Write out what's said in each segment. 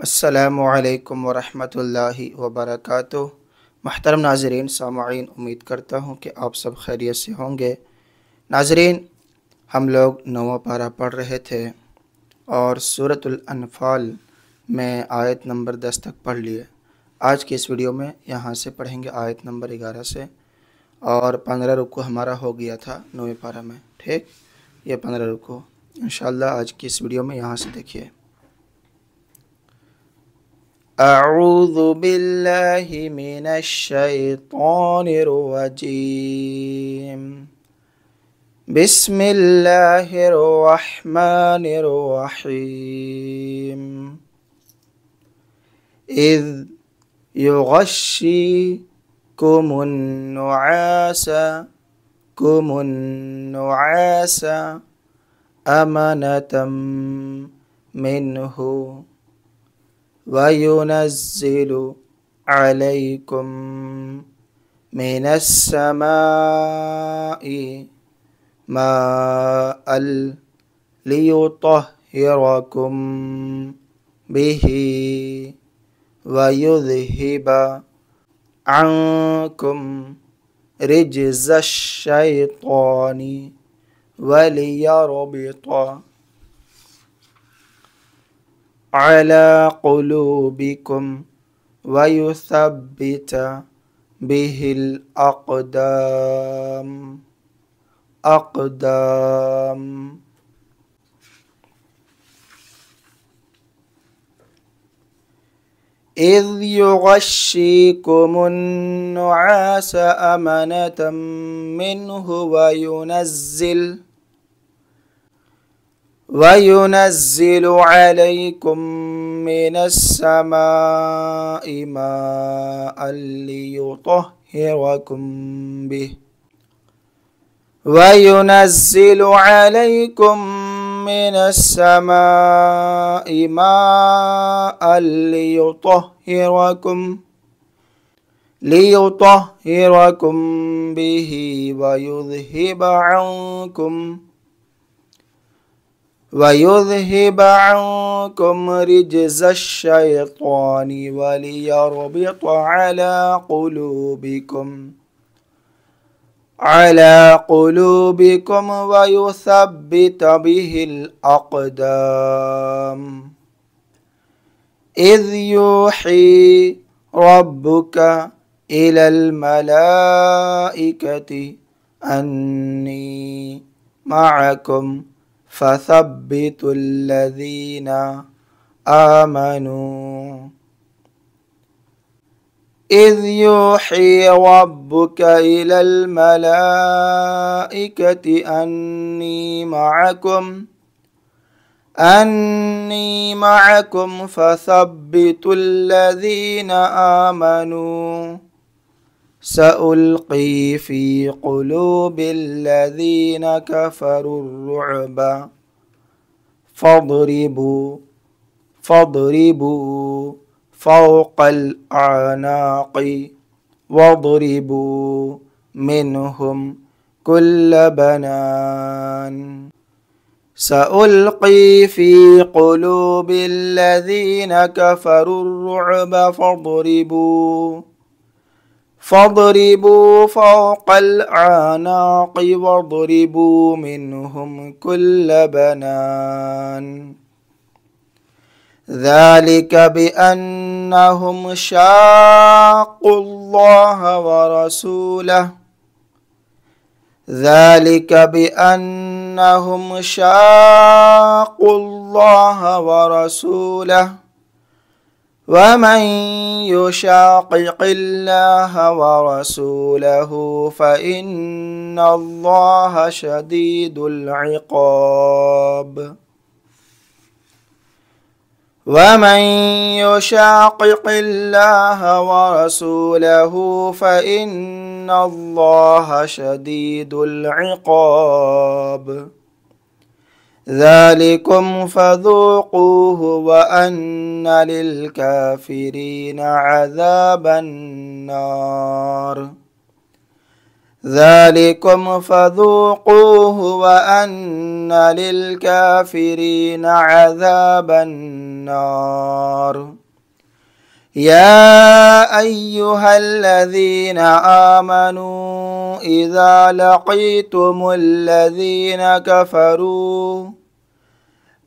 अस्सलामुअलैकुम वरहमतुल्लाहि वबरकातुह। महतरम नाज़रीन सामईन, उम्मीद करता हूँ कि आप सब खैरियत से होंगे। नाज़रीन, हम लोग नौवां पारा पढ़ रहे थे और सूरतुल अनफ़ाल में आयत नंबर 10 तक पढ़ लिए। आज की इस वीडियो में यहाँ से पढ़ेंगे आयत नंबर 11 से, और 15 रुकू हमारा हो गया था नौवें पारा में। ठीक, ये 15 रुकू इंशाअल्लाह आज की इस वीडियो में यहाँ से देखिए। अऊज़ु बिल्लाहि मिनश शैतानिर रजीम। बिस्मिल्लाहिर रहमानिर रहीम। इज़ युग़श्शिकुमुन्नुआसा अमनतम मिन्हु वयुनज़्ज़िलु अलैकुम मिनस्समाइ माअल लियुत्तहिरकुम बिही वयुज़हिबा अन्कुम रिज्ज़श-शैतानि वलियरबिता अला कुलूबिकुम वयुसब्बिता बिहिल अक़दाम। इज़ युग़श्शिकुमुन्नुआसा अमनतम मिन्हु वयुनज़्ज़िलु अलैकुम मिनस्समाइ माअन लियुत्तहिरकुम बिही वयुनज़्ज़िलु अलैकुम मिनस्समाइ माअन लियुत्तहिरकुम बिही वयुज़हिब अन्कुम रिज्ज़श-शैतानि वलियरबिता अला कुलूबिकुम वयुसब्बित बिहिल अक़दाम। इज़ यूही रब्बुका इलल मलाइकति अन्नी मअकुम फसब्बितुल्लज़ीना आमनू। इज़ यूही रब्बुका इलल मलाइकति अन्नी मअकुम फसब्बितुल्लज़ीना आमनू सउल्क़ी फ़ी क़ुलूबिल्लज़ीना कफ़रुर्रुअब फ़ضरिबू फ़ौक़ल अअनाक़ि वضरिबू मिन्हुम कुल्ल बनान। सउल्क़ी फ़ी क़ुलूबिल्लज़ीना कफ़रुर्रुअब फ़ضरिबू फ़ौक़ल अअनाक़ि वضरिबू मिन्हुम कुल्ल बनान। ज़ालिक बिअन्नहुम शाक़्क़ुल्लाह वरसूलह वमन युशाक़िक़िल्लाह वरसूलहु फ़इन्नल्लाह शदीदुल इक़ाब। वमन युशाक़िक़िल्लाह वरसूलहु फ़इन्नल्लाह शदीदुल इक़ाब। ज़ालिकुम फ़ज़ूक़ूहु वअन्न लिलकाफ़िरीन अज़ाबन नार। ذلكم فذوقوه وأن للكافرين عذاب النار. يا أيها الذين آمنوا إذا لقيتم الذين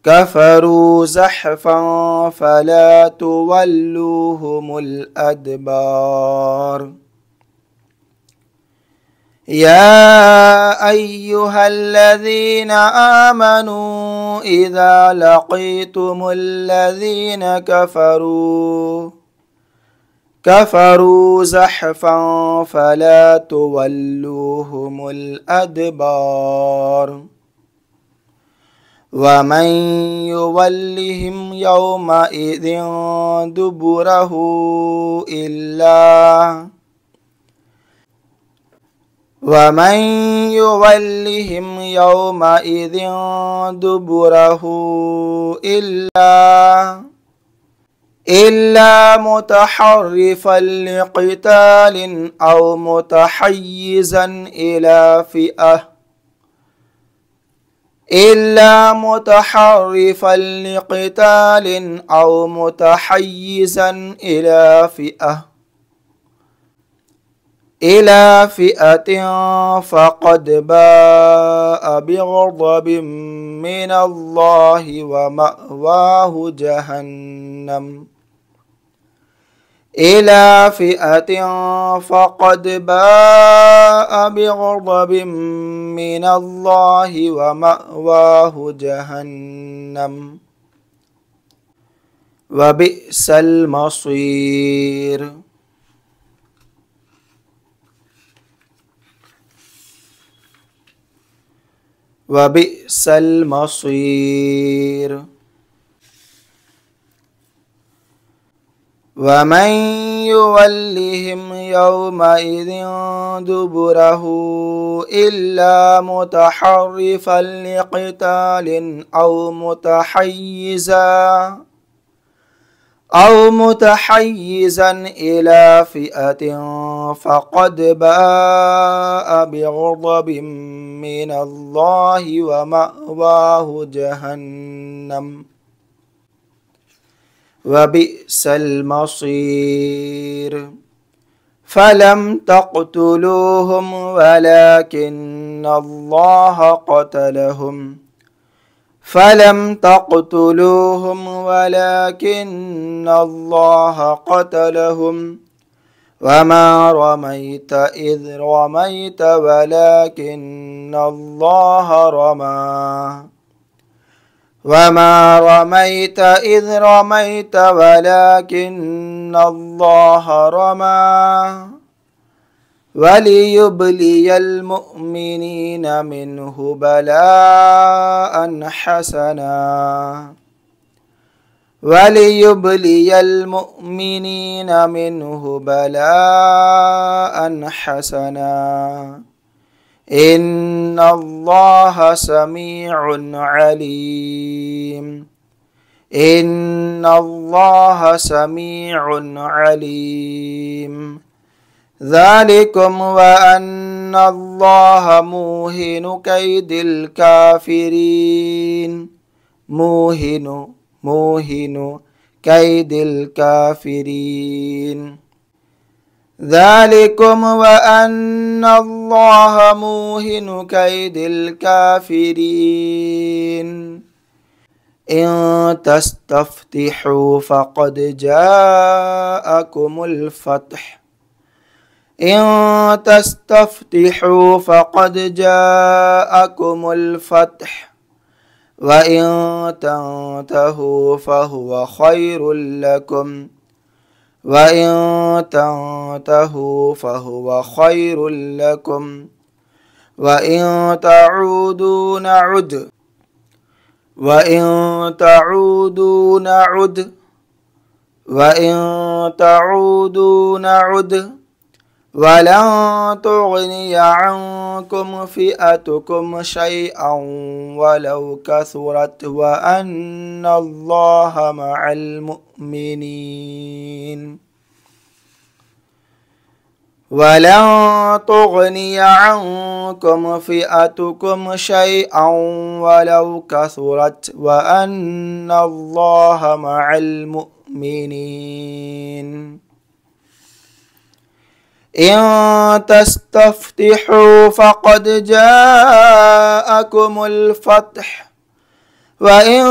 كفروا زحفا فلا تولوهم الأدبار. يا أيها الذين آمنوا إذا لقيتم الذين كفروا زحفا فلا تولوهم الأدبار. ومن يولهم يومئذ دبره إلا متحرفا لقتال أو متحيزا إلى فئة فقد باء بغضب من الله ومأواه جهنم. وبئس المصير. وبئس المصير. ومن يولهم يومئذ دبره إلا متحرفا لقتال أو متحيزا إلى فئة فقد باء بغضب من الله ومأواه جهنم. وبئس المصير. فلم تقتلوهم ولكن الله قتلهم وما رميت إذ رميت ولكن الله رمى وما رميت إذ رميت ولكن الله رمى وليبلي المؤمنين منه بلاء حسنا إن الله سميع عليم. ذلكم وأن الله موهن كيد الكافرين. ذلكم وأن الله موهن كيد الكافرين. إن تستفتحوا فقد جاءكم الفتح وإن تنتهوا فهو خير لكم وإن تعودوا نعد ولن تغني عنكم فئتكم شيئا ولو كثرت وأن الله مع المؤمنين. वलन तुगनिय अन्कुम फ़िअतुकुम शैअन वलौ कसुरत व अन्नल्लाह मअल मुमिनीन। इन तस्तफ्तिहू फ़क़द जाअकुमुल फ़त्ह व इन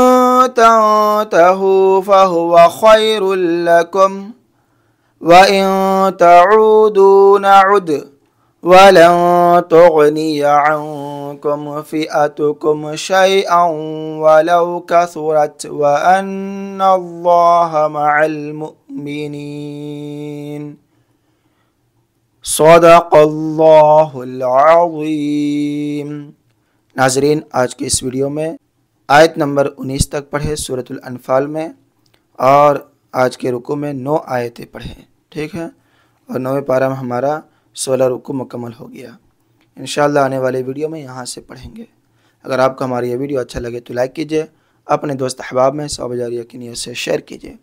तंतहू फ़हुव ख़ैरुल लकुम व इन तऊदू नउद वलन तुगनिय अन्कुम फ़िअतुकुम शैअन वलौ कसुरत व अन्नल्लाह मअल मुमिनीन। सदक़ल्लाहुल अज़ीम। नाज़रीन, आज के इस वीडियो में आयत नंबर 19 तक पढ़े सूरतुल अनफ़ाल में, और आज के रुकू में 9 आयतें पढ़े। ठीक है, और 9वें पारा में हमारा 16 रुकू मुकम्मल हो गया। इंशाअल्लाह आने वाले वीडियो में यहाँ से पढ़ेंगे। अगर आपको हमारी ये वीडियो अच्छा लगे तो लाइक कीजिए, अपने दोस्त अहबाब में 100 बार यकीनियत से शेयर कीजिए।